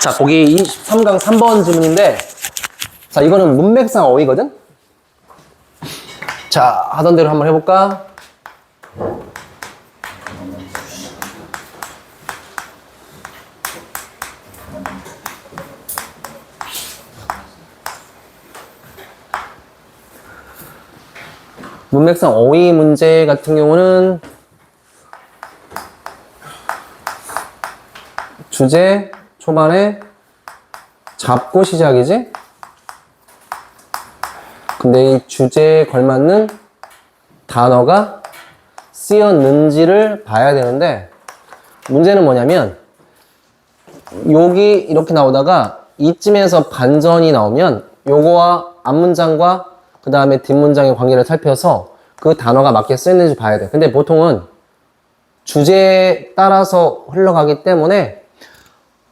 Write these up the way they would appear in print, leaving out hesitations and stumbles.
자, 보기 23강 3번 질문인데, 자, 이거는 문맥상 어휘거든? 자, 하던 대로 한번 해볼까? 문맥상 어휘 문제 같은 경우는 주제 초반에 잡고 시작이지? 근데 이 주제에 걸맞는 단어가 쓰였는지를 봐야 되는데, 문제는 뭐냐면 여기 이렇게 나오다가 이쯤에서 반전이 나오면 요거와 앞문장과 그 다음에 뒷문장의 관계를 살펴서 그 단어가 맞게 쓰였는지 봐야 돼. 근데 보통은 주제에 따라서 흘러가기 때문에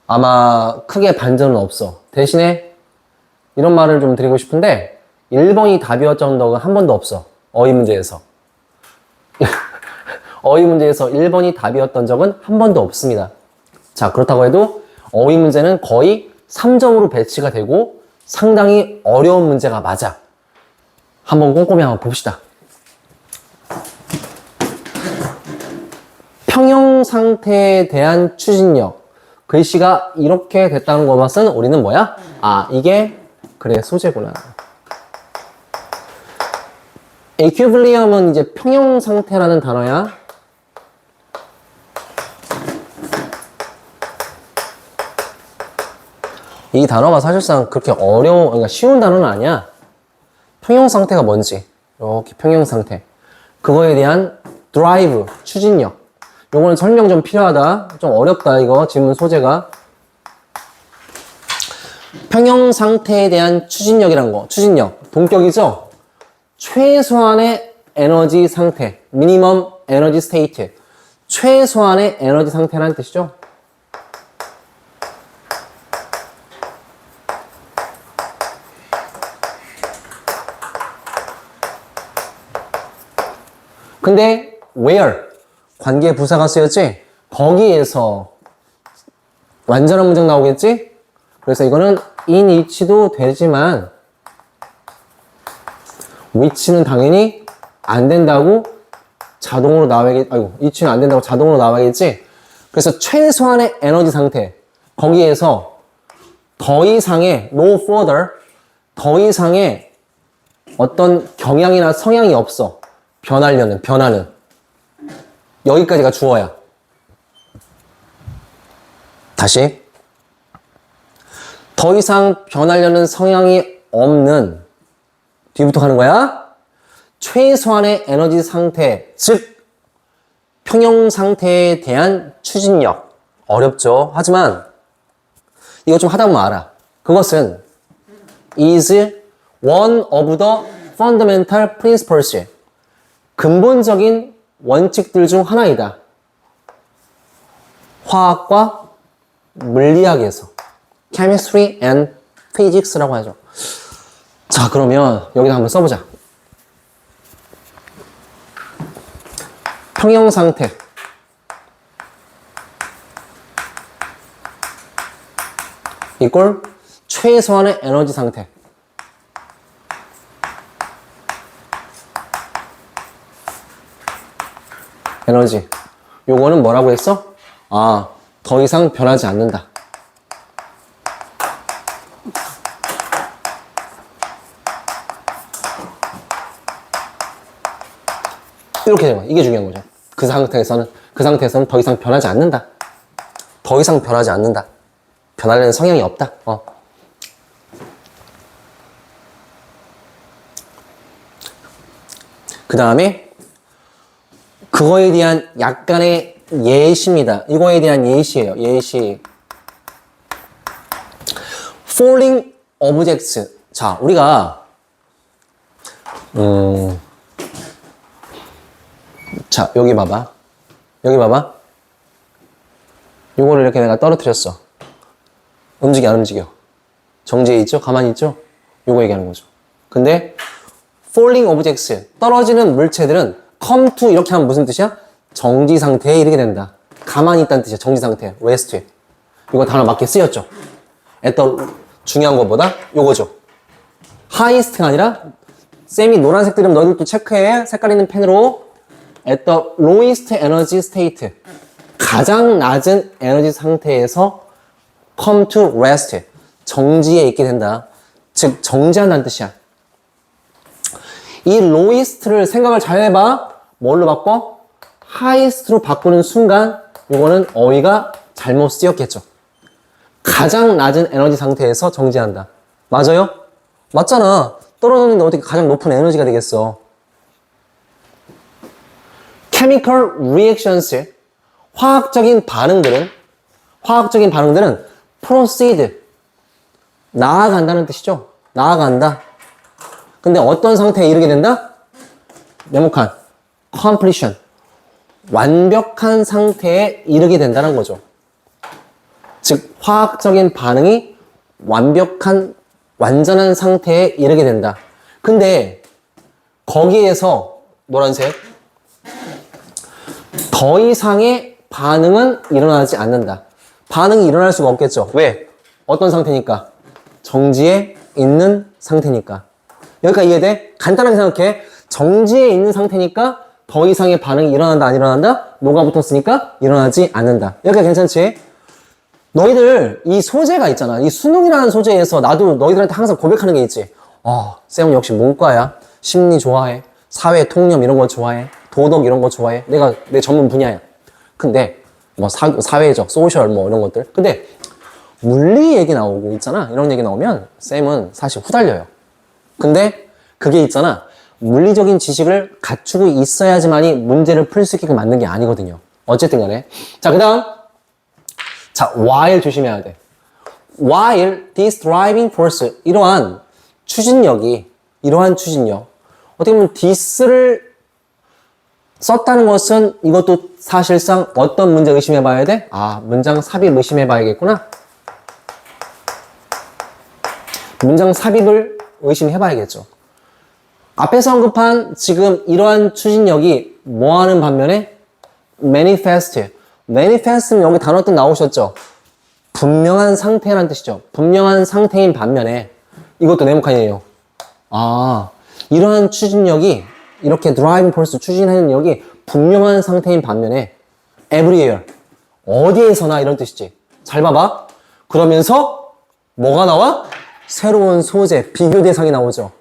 아마 크게 반전은 없어. 대신에 이런 말을 좀 드리고 싶은데, 1번이 답이었던 적은 한 번도 없어. 어휘 문제에서. 어휘 문제에서 1번이 답이었던 적은 한 번도 없습니다. 자, 그렇다고 해도 어휘 문제는 거의 3점으로 배치가 되고 상당히 어려운 문제가 맞아. 한번 꼼꼼히 한번 봅시다. 평형 상태에 대한 추진력. 글씨가 이렇게 됐다는 것은 우리는 뭐야? 아, 이게 그래 소재구나. equilibrium은 이제 평형 상태라는 단어야. 이 단어가 사실상 그렇게 그러니까 쉬운 단어는 아니야. 평형 상태가 뭔지, 이렇게 평형 상태, 그거에 대한 드라이브, 추진력. 요거는 설명 좀 필요하다. 좀 어렵다, 이거 질문 소재가. 평형 상태에 대한 추진력이란 거, 추진력 동격이죠. 최소한의 에너지 상태, 미니멈 에너지 스테이트, 최소한의 에너지 상태라는 뜻이죠. 근데 where 관계 부사가 쓰였지? 거기에서 완전한 문장 나오겠지? 그래서 이거는 in which도 되지만 which는 당연히 안 된다고 자동으로 나와야겠, which는 안 된다고 자동으로 나와야겠지? 그래서 최소한의 에너지 상태, 거기에서 더 이상의 no further, 더 이상의 어떤 경향이나 성향이 없어. 변하는. 여기까지가 주어야. 다시. 더 이상 변하려는 성향이 없는, 뒤부터 가는 거야. 최소한의 에너지 상태, 즉 평형 상태에 대한 추진력. 어렵죠. 하지만 이거 좀 하다 보면 알아. 그것은 is one of the fundamental principles, 근본적인 원칙들 중 하나이다. 화학과 물리학에서 chemistry and physics라고 하죠. 자, 그러면 여기다 한번 써보자. 평형 상태, 이꼴 최소한의 에너지 상태. 에너지. 요거는 뭐라고 했어? 아, 더 이상 변하지 않는다. 이렇게 되면 이게 중요한 거죠. 그 상태에서는 더 이상 변하지 않는다. 더 이상 변하지 않는다. 변하려는 성향이 없다. 그 다음에 그거에 대한 약간의 예시입니다. 이거에 대한 예시예요. 예시. falling objects. 자, 우리가 자, 여기 봐봐. 요거를 이렇게 내가 떨어뜨렸어. 움직여, 안 움직여? 정지해 있죠? 가만히 있죠? 요거 얘기하는 거죠. 근데 falling objects, 떨어지는 물체들은 come to 이렇게 하면 무슨 뜻이야? 정지 상태에 이르게 된다. 가만히 있다는 뜻이야. 정지 상태. rest. 이거 단어 맞게 쓰였죠. 중요한 것보다 요거죠. highest가 아니라 쌤이 노란색 들으면 너희들도 체크해. 색깔 있는 펜으로 at the lowest energy state. 가장 낮은 에너지 상태에서 come to rest. 정지에 있게 된다. 즉 정지한다는 뜻이야. 이 lowest를 생각을 잘 해봐. 뭘로 바꿔? highest로 바꾸는 순간 이거는 어휘가 잘못 쓰였겠죠. 가장 낮은 에너지 상태에서 정지한다. 맞아요? 맞잖아. 떨어졌는데 어떻게 가장 높은 에너지가 되겠어. chemical reactions. 화학적인 반응들은 proceed. 나아간다는 뜻이죠. 나아간다. 근데 어떤 상태에 이르게 된다? 네모칸. completion. 완벽한 상태에 이르게 된다는 거죠. 즉, 화학적인 반응이 완전한 상태에 이르게 된다. 근데, 거기에서, 노란색, 더 이상의 반응은 일어나지 않는다. 반응이 일어날 수가 없겠죠. 왜? 어떤 상태니까? 정지에 있는 상태니까. 여기까지 이해돼? 간단하게 생각해. 정지에 있는 상태니까 더 이상의 반응이 일어난다, 안 일어난다? 노가 붙었으니까 일어나지 않는다. 여기까지 괜찮지? 너희들 이 소재가 있잖아. 이 수능이라는 소재에서 나도 너희들한테 항상 고백하는 게 있지. 쌤은 역시 문과야. 심리 좋아해. 사회 통념 이런 거 좋아해. 도덕 이런 거 좋아해. 내 전문 분야야. 근데 뭐 사회적, 소셜 뭐 이런 것들. 근데 물리 얘기 나오고 있잖아. 이런 얘기 나오면 쌤은 사실 후달려요. 근데 그게 있잖아. 물리적인 지식을 갖추고 있어야지만이 문제를 풀 수 있게끔 만든 게 아니거든요. 어쨌든 간에. 자, 그 다음. 자, while 조심해야 돼. While this driving force. 이러한 추진력. 어떻게 보면 this를 썼다는 것은 이것도 사실상 어떤 문제 의심해 봐야 돼? 문장 삽입 의심해 봐야겠구나. 문장 삽입을 의심해 봐야겠죠. 앞에서 언급한 지금 이러한 추진력이 뭐 하는 반면에 manifest. manifest는 여기 단어 뜻 나오셨죠? 분명한 상태라는 뜻이죠. 분명한 상태인 반면에 이것도 네모칸이에요. 이러한 추진력이 이렇게 드라이빙 폴스 추진하는力이 분명한 상태인 반면에 everywhere. 어디에서나 이런 뜻이지. 잘 봐봐. 그러면서 뭐가 나와? 새로운 소재, 비교 대상이 나오죠.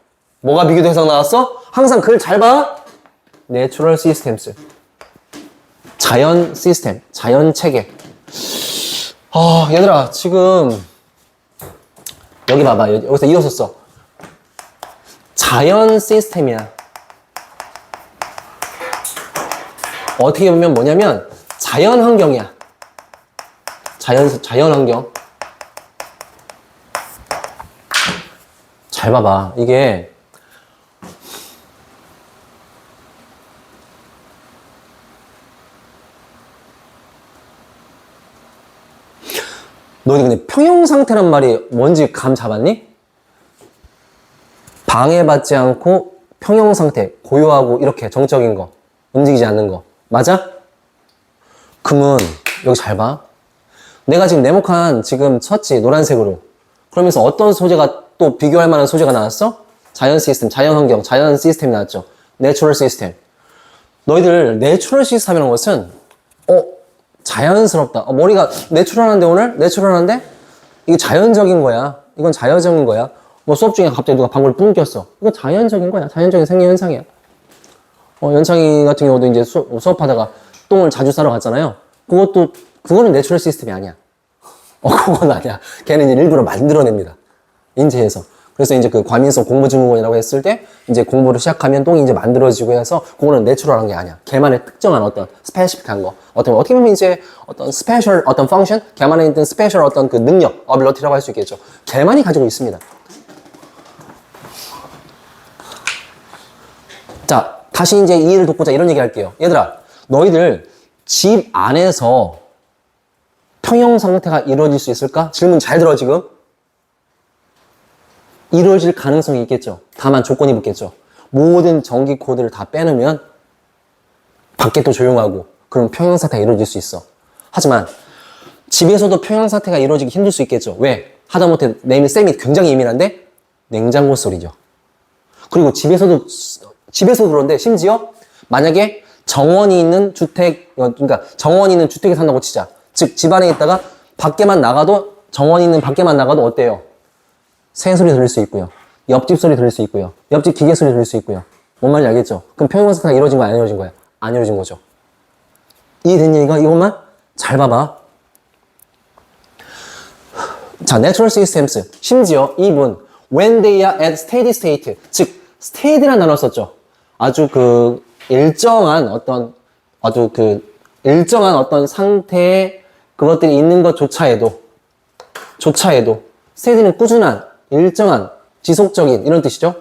뭐가 비교 대상 나왔어? 항상 글 잘 봐. Natural systems. 자연 시스템, 자연 체계. 얘들아, 지금 여기 봐봐. 여기서 이어서 써. 자연 시스템이야. 어떻게 보면 뭐냐면 자연 환경이야. 자연 환경. 잘 봐봐. 이게 너희 근데 평형 상태란 말이 뭔지 감 잡았니? 방해받지 않고 평형 상태, 고요하고 이렇게 정적인 거, 움직이지 않는 거. 맞아? 그러면 여기 잘 봐. 내가 지금 네모칸 지금 쳤지, 노란색으로. 그러면서 어떤 소재가 또 비교할 만한 소재가 나왔어? 자연 시스템, 자연 환경, 자연 시스템이 나왔죠. 내추럴 시스템. 너희들 내추럴 시스템이라는 것은 자연스럽다. 머리가 내추럴한데 오늘? 내추럴한데? 이게 자연적인 거야. 이건 자연적인 거야. 뭐 수업 중에 갑자기 누가 방구를 뿜 꼈어. 이거 자연적인 거야. 자연적인 생리 현상이야. 연창이 같은 경우도 이제 수업하다가 똥을 자주 싸러 갔잖아요. 그거는 내추럴 시스템이 아니야. 그건 아니야. 걔는 이제 일부러 만들어냅니다. 인체에서. 그래서 이제 그 과민성 공부증후군이라고 했을 때 이제 공부를 시작하면 똥이 이제 만들어지고 해서 그거는 내추럴한 게 아니야. 걔만의 특정한 어떤 스페시픽한 거. 어떻게 보면 이제 어떤 스페셜 어떤 펑션, 걔만의 있는 스페셜 어떤 그 능력, 어빌러티라고 할 수 있겠죠. 걔만이 가지고 있습니다. 자, 다시 이제 이해를 돕고자 이런 얘기 할게요. 얘들아, 너희들 집 안에서 평형 상태가 이루어질 수 있을까? 질문 잘 들어, 지금. 이루어질 가능성이 있겠죠. 다만 조건이 붙겠죠. 모든 전기 코드를 다 빼놓으면 밖에 또 조용하고 그럼 평형 상태가 이루어질 수 있어. 하지만 집에서도 평형 상태가 이루어지기 힘들 수 있겠죠. 왜? 하다못해 쌤이 굉장히 예민한데 냉장고 소리죠. 그리고 집에서도 그런데 심지어 만약에 정원이 있는 주택, 그러니까 정원이 있는 주택에 산다고 치자. 즉 집안에 있다가 밖에만 나가도 정원이 있는 밖에만 나가도 어때요? 새 소리 들릴 수 있고요. 옆집 소리 들릴 수 있고요. 옆집 기계 소리 들릴 수 있고요. 뭔 말인지 알겠죠? 그럼 평형상태가 이루어진 거야, 안 이루어진 거야? 안 이루어진 거죠. 이해된 얘기가 이것만 잘 봐봐. 자, natural systems. 심지어 이분 when they are at steady state. 즉, steady라는 단어를 썼죠. 아주 일정한 어떤 상태에 그것들이 있는 것조차에도 steady는 꾸준한, 일정한, 지속적인 이런 뜻이죠.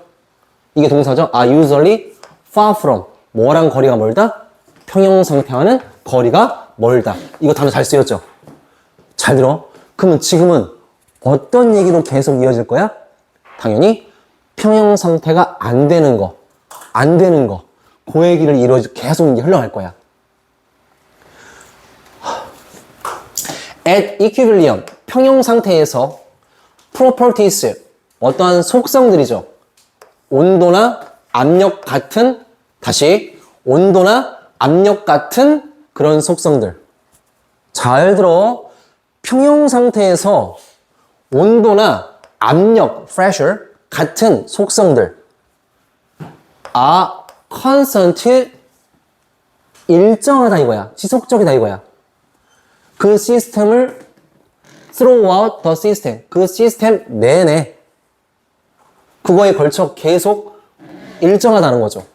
이게 동사죠. are usually far from. 뭐랑 거리가 멀다? 평형상태와는 거리가 멀다. 이거 단어 잘 쓰였죠? 잘 들어. 그러면 지금은 어떤 얘기로 계속 이어질 거야? 당연히 평형상태가 안 되는 거. 그 얘기를 계속 이제 흘러갈 거야. at equilibrium. 평형상태에서 properties. 어떠한 속성들이죠. 온도나 압력 같은 그런 속성들. 잘 들어. 평형상태에서 온도나 압력, pressure 같은 속성들 are constant, 일정하다 이거야. 지속적이다 이거야. 그 시스템을 throughout the system, 그 시스템 내내 그거에 걸쳐 계속 일정하다는 거죠.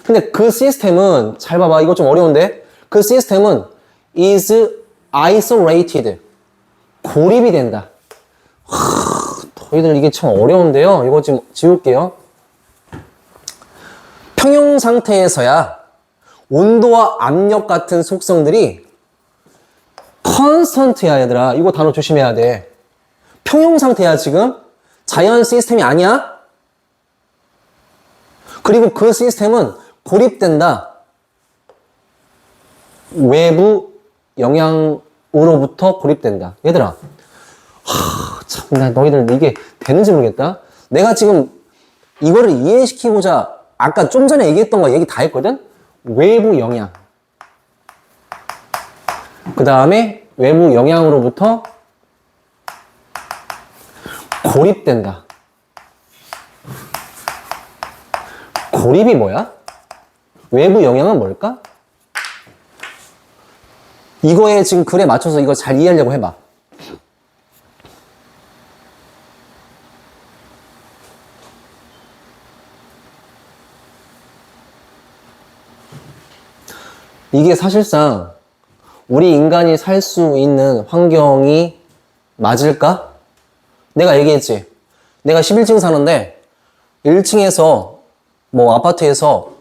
근데 그 시스템은 잘 봐봐. 이거 좀 어려운데 그 시스템은 is isolated, 고립이 된다. 너희들 이게 참 어려운데요. 이거 지금 지울게요. 평형 상태에서야 온도와 압력 같은 속성들이 컨스턴트야 얘들아. 이거 단어 조심해야 돼. 평형 상태야 지금. 자연 시스템이 아니야. 그리고 그 시스템은 고립된다. 외부 영향으로부터 고립된다. 얘들아, 참, 너희들 이게 되는지 모르겠다. 내가 지금 이거를 이해시키고자 아까 좀 전에 얘기했던 거 얘기 다 했거든? 외부 영향. 그 다음에 외부 영향으로부터 고립된다. 고립이 뭐야? 외부 영향은 뭘까? 이거에 지금 글에 맞춰서 이거 잘 이해하려고 해봐. 이게 사실상 우리 인간이 살 수 있는 환경이 맞을까? 내가 얘기했지. 내가 11층 사는데 1층에서 뭐 아파트에서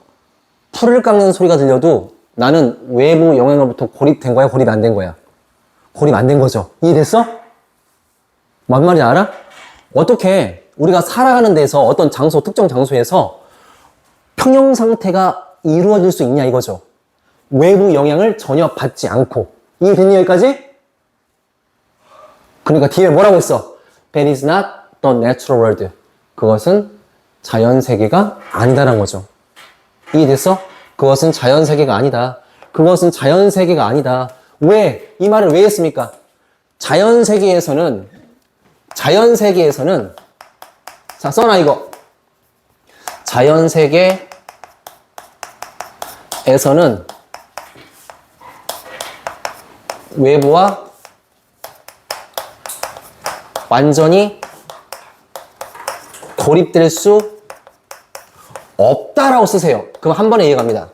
풀을 깎는 소리가 들려도 나는 외부 영향으로부터 고립된 거야? 고립 안 된 거야? 고립 안 된 거죠. 이해됐어? 뭔 말인지 알아? 어떻게 우리가 살아가는 데서 어떤 장소, 특정 장소에서 평형 상태가 이루어질 수 있냐 이거죠. 외부 영향을 전혀 받지 않고. 이해됐니 여기까지? 그러니까 뒤에 뭐라고 했어? That is not the natural world. 그것은 자연세계가 아니다라는 거죠. 이해됐어? 그것은 자연세계가 아니다. 그것은 자연세계가 아니다. 왜? 이 말을 왜 했습니까? 자연세계에서는 자, 써놔 이거. 자연세계에서는 외부와 완전히 고립될 수 없다라고 쓰세요. 그럼 한 번에 이해갑니다.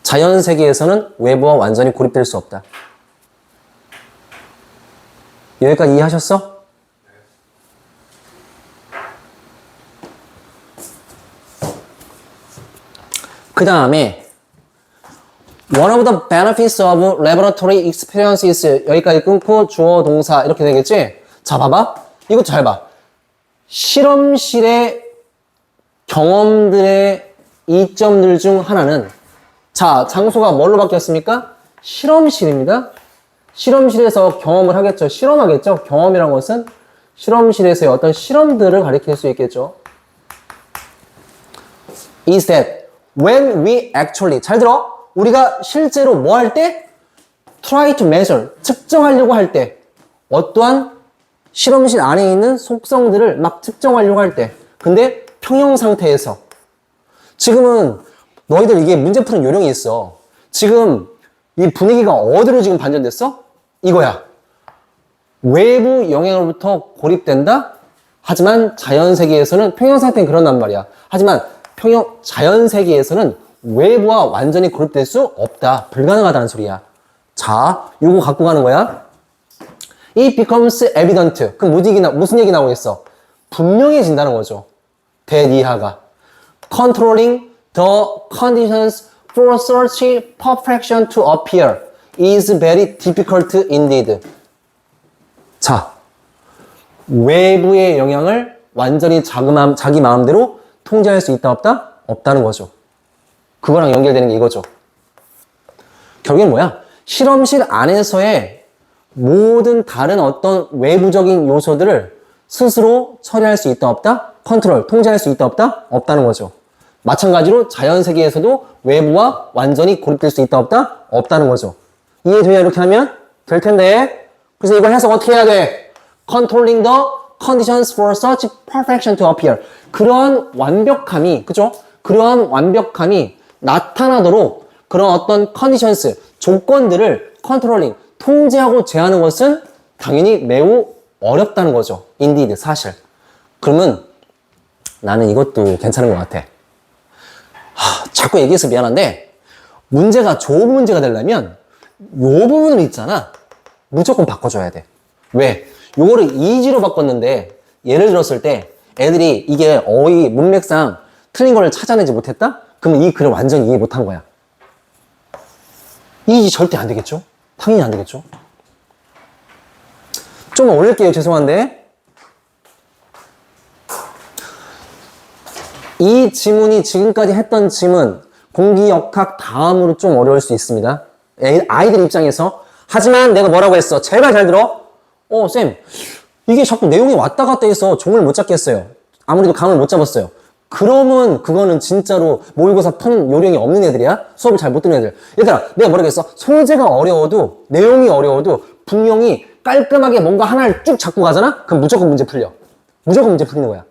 자연세계에서는 외부와 완전히 고립될 수 없다. 여기까지 이해하셨어? 그 다음에 One of the benefits of laboratory experiences. 여기까지 끊고 주어 동사 이렇게 되겠지? 자 봐봐. 이것도 잘 봐. 실험실의 경험들의 이점들 중 하나는 자 장소가 뭘로 바뀌었습니까? 실험실입니다. 실험실에서 경험을 하겠죠. 실험하겠죠. 경험이란 것은 실험실에서의 어떤 실험들을 가리킬 수 있겠죠. is that when we actually, 잘 들어. 우리가 실제로 뭐 할 때? try to measure, 측정하려고 할 때, 어떠한 실험실 안에 있는 속성들을 막 측정하려고 할 때, 근데 평형 상태에서, 지금은 너희들 이게 문제 푸는 요령이 있어. 지금 이 분위기가 어디로 지금 반전됐어? 이거야. 외부 영향으로부터 고립된다? 하지만 자연세계에서는, 평형 상태는 그런단 말이야. 하지만 자연세계에서는 외부와 완전히 고립될 수 없다. 불가능하다는 소리야. 자, 요거 갖고 가는 거야. It becomes evident. 그럼 무슨 얘기 나오겠어? 분명해진다는 거죠. 대이하가. Controlling the conditions for such perfection to appear is very difficult indeed. 자, 외부의 영향을 완전히 자기 마음대로 통제할 수 있다 없다? 없다는 거죠. 그거랑 연결되는 게 이거죠. 결국엔 뭐야? 실험실 안에서의 모든 다른 어떤 외부적인 요소들을 스스로 처리할 수 있다 없다? 컨트롤, 통제할 수 있다 없다? 없다는 거죠. 마찬가지로 자연세계에서도 외부와 완전히 고립될 수 있다 없다? 없다는 거죠. 이해돼야 이렇게 하면 될 텐데. 그래서 이걸 해석 어떻게 해야 돼? Controlling the conditions for such perfection to appear. 그러한 완벽함이, 그죠? 그러한 완벽함이 나타나도록 그런 어떤 conditions, 조건들을 controlling, 통제하고 제하는 것은 당연히 매우 어렵다는 거죠. indeed, 사실. 그러면 나는 이것도 괜찮은 것 같아. 자꾸 얘기해서 미안한데, 문제가 좋은 문제가 되려면 요 부분을 있잖아. 무조건 바꿔줘야 돼. 왜? 요거를 이지로 바꿨는데, 예를 들었을 때 애들이 이게 어휘, 문맥상 틀린 걸 찾아내지 못했다? 그러면 이 글을 완전히 이해 못한 거야. 이지 절대 안 되겠죠? 당연히 안 되겠죠? 좀 올릴게요. 죄송한데. 이 지문이 지금까지 했던 지문, 공기역학 다음으로 좀 어려울 수 있습니다. 아이들 입장에서. 하지만 내가 뭐라고 했어? 제발 잘 들어. 쌤, 이게 자꾸 내용이 왔다 갔다 해서 종을 못 잡겠어요. 아무래도 감을 못 잡았어요. 그러면 그거는 진짜로 모의고사 푼 요령이 없는 애들이야? 수업을 잘 못 듣는 애들. 얘들아, 내가 뭐라고 했어? 소재가 어려워도, 내용이 어려워도 분명히 깔끔하게 뭔가 하나를 쭉 잡고 가잖아? 그럼 무조건 문제 풀려. 무조건 문제 풀리는 거야.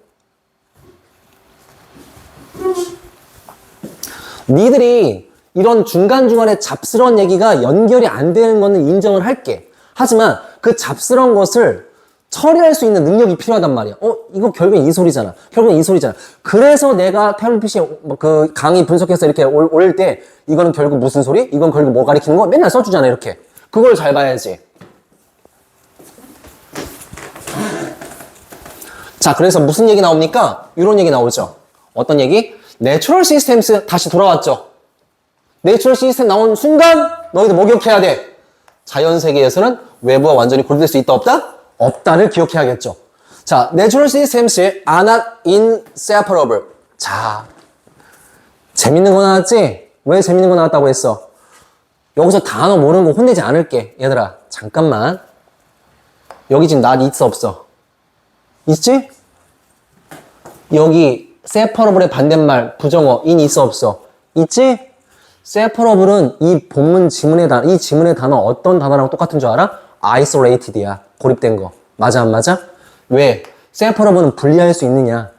니들이 이런 중간중간에 잡스러운 얘기가 연결이 안 되는 거는 인정을 할게. 하지만 그 잡스러운 것을 처리할 수 있는 능력이 필요하단 말이야. 이거 결국엔 이 소리잖아. 결국엔 이 소리잖아. 그래서 내가 태블릿 그 강의 분석해서 이렇게 올릴 때 이거는 결국 무슨 소리? 이건 결국 뭐 가리키는 거? 맨날 써주잖아, 이렇게. 그걸 잘 봐야지. 자, 그래서 무슨 얘기 나옵니까? 이런 얘기 나오죠. 어떤 얘기? 내추럴 시스템스 다시 돌아왔죠. 내추럴 시스템 나온 순간 너희들 뭐 기억해야 돼? 자연세계에서는 외부와 완전히 고립될 수 있다 없다? 없다를 기억해야겠죠. 자, natural systems are not inseparable. 자, 재밌는 거 나왔지? 왜 재밌는 거 나왔다고 했어? 여기서 단어 모르는 거 혼내지 않을게. 얘들아, 잠깐만. 여기 지금 not 있어 없어? 있지? 여기 separable의 반대말 부정어 in 있어 없어? 있지? separable은 이 본문 지문의 단어, 이 지문의 단어 어떤 단어랑 똑같은 줄 알아? isolated야. 고립된 거. 맞아 안 맞아? 왜? separable은 분리할 수 있느냐?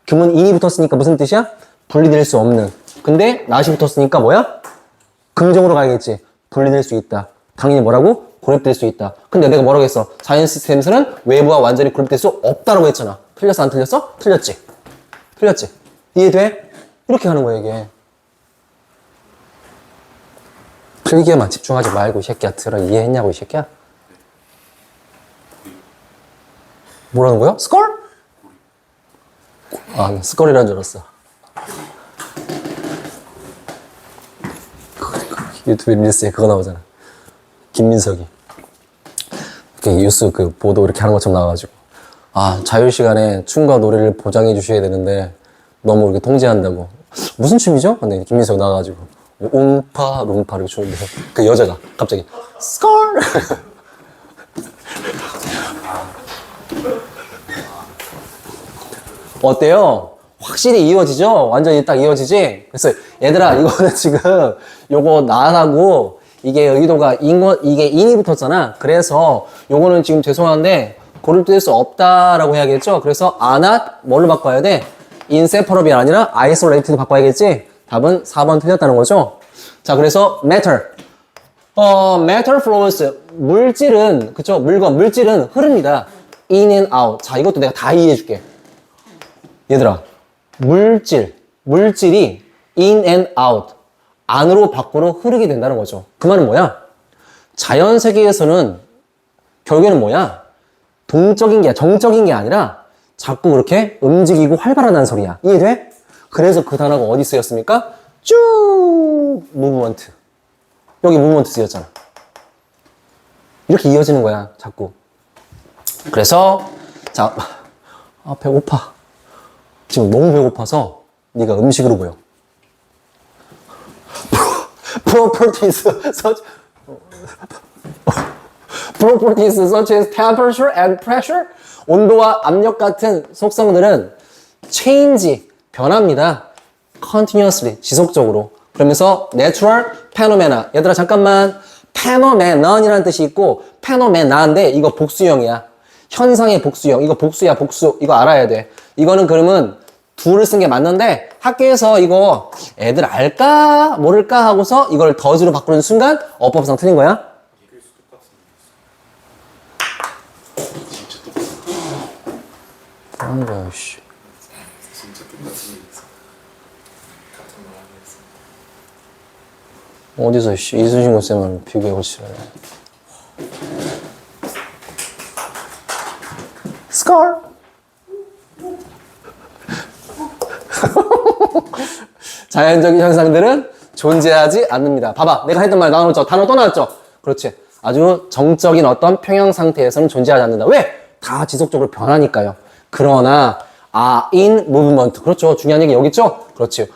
규문 in이 붙었으니까 무슨 뜻이야? 분리될 수 없는. 근데 not이 붙었으니까 뭐야? 긍정으로 가야겠지. 분리될 수 있다. 당연히 뭐라고? 고립될 수 있다. 근데 내가 뭐라고 했어? 자연 시스템에서는 외부와 완전히 고립될 수 없다라고 했잖아. 틀렸어 안 틀렸어? 틀렸지. 틀렸지. 이해돼? 이렇게 하는 거야 이게. 필기에만 집중하지 말고 이 새끼야. 들어. 이해했냐고 이 새끼야? 뭐라는 거야? 스컬? 아, 스컬이라는 줄 알았어. 유튜브 릴스에 그거 나오잖아. 김민석이. 이렇게 뉴스 그 보도 이렇게 하는 것처럼 나와가지고. 아, 자유시간에 춤과 노래를 보장해 주셔야 되는데 너무 이렇게 통제한다고. 무슨 춤이죠? 근데 김민석 나와가지고. 음파 룸파 이렇게 주는데 그 여자가 갑자기 스컬 어때요? 확실히 이어지죠? 완전히 딱 이어지지? 그래서 얘들아 이거는 지금 요거 나라고 이게 의도가 이게 인이 붙었잖아. 그래서 요거는 지금 죄송한데 고를 뜰 수 없다라고 해야겠죠? 그래서 not 뭘로 바꿔야 돼? inseparable이 아니라 isolated 바꿔야겠지? 답은 4번 틀렸다는 거죠? 자, 그래서 matter. matter flows. 물질은, 그쵸? 물질은 흐릅니다. in and out. 자, 이것도 내가 다 이해해 줄게. 얘들아, 물질이 in and out. 안으로 밖으로 흐르게 된다는 거죠. 그 말은 뭐야? 자연 세계에서는 결국에는 뭐야? 정적인 게 아니라 자꾸 그렇게 움직이고 활발하다는 소리야. 이해돼? 그래서 그 단어가 어디 쓰였습니까? 쭉 무브먼트. 여기 무브먼트 쓰였잖아. 이렇게 이어지는 거야, 자꾸. 그래서 자, 배고파. 지금 너무 배고파서 네가 음식으로 보여. properties such as temperature and pressure, 온도와 압력 같은 속성들은 change, 변합니다. continuously, 지속적으로. 그러면서 natural phenomena. 얘들아 잠깐만, phenomenon이라는 뜻이 있고 phenomenon인데 이거 복수형이야. 현상의 복수형. 이거 복수야, 복수. 이거 알아야 돼. 이거는 그러면 둘을 쓴 게 맞는데 학교에서 이거 애들 알까 모를까 하고서 이걸 더즈로 바꾸는 순간 어법상 틀린 거야. 뭐하는 거야, 씨. 진짜 똑같은 일이서 같은 말 하겠습니다. 어디서 씨 이순신고 쌤을 비교하고 치래. 스컬. 자연적인 현상들은 존재하지 않습니다. 봐봐, 내가 했던 말 나왔죠. 단어 또 나왔죠. 그렇지. 아주 정적인 어떤 평형 상태에서는 존재하지 않는다. 왜? 다 지속적으로 변하니까요. 그러나 in movement. 그렇죠. 중요한 얘기 여기 있죠? 그렇지.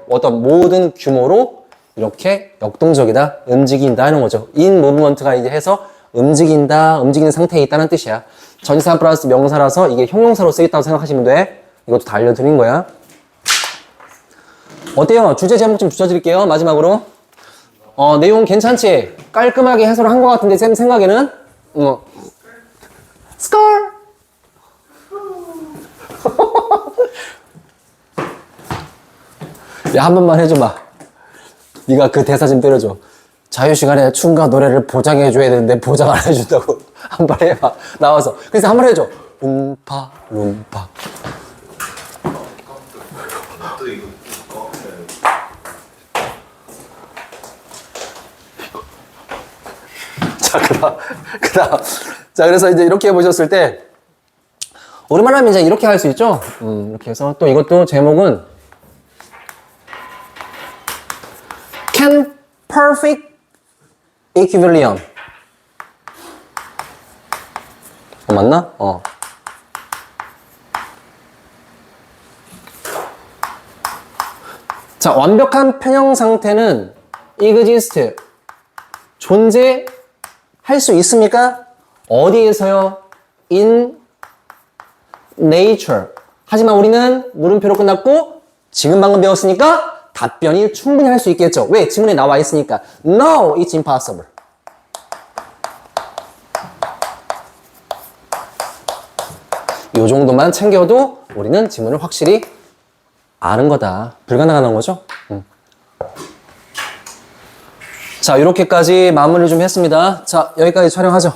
어떤 모든 규모로 이렇게 역동적이다, 움직인다 하는 거죠. in movement가 이제 해서 움직인다, 움직이는 상태에 있다는 뜻이야. 전치사 플러스 명사라서 이게 형용사로 쓰겠다고 생각하시면 돼. 이것도 다 알려드린 거야. 어때요? 주제 제목 좀 붙여드릴게요. 마지막으로. 내용 괜찮지? 깔끔하게 해설을 한 것 같은데 쌤 생각에는 스컬. 야, 한 번만 해줘봐. 네가 그 대사 좀 때려줘. 자유시간에 춤과 노래를 보장해줘야 되는데 보장 안 해준다고. 한 번 해봐. 나와서. 그래서 한 번 해줘. 룸파 룸파. 또 이거 자, 그래서 이제 이렇게 해보셨을 때, 우리말 하면 이제 이렇게 할 수 있죠? 이렇게 해서 또 이것도 제목은 Can Perfect Equilibrium. 맞나? 자, 완벽한 평형 상태는 exist. 존재할 수 있습니까? 어디에서요? In nature. 하지만 우리는 물음표로 끝났고 지금 방금 배웠으니까 답변이 충분히 할 수 있겠죠. 왜? 지문에 나와 있으니까. No, it's impossible. 이 정도만 챙겨도 우리는 지문을 확실히 아는 거다. 불가능하다는 거죠. 자, 이렇게까지 마무리를 좀 했습니다. 자, 여기까지 촬영하죠.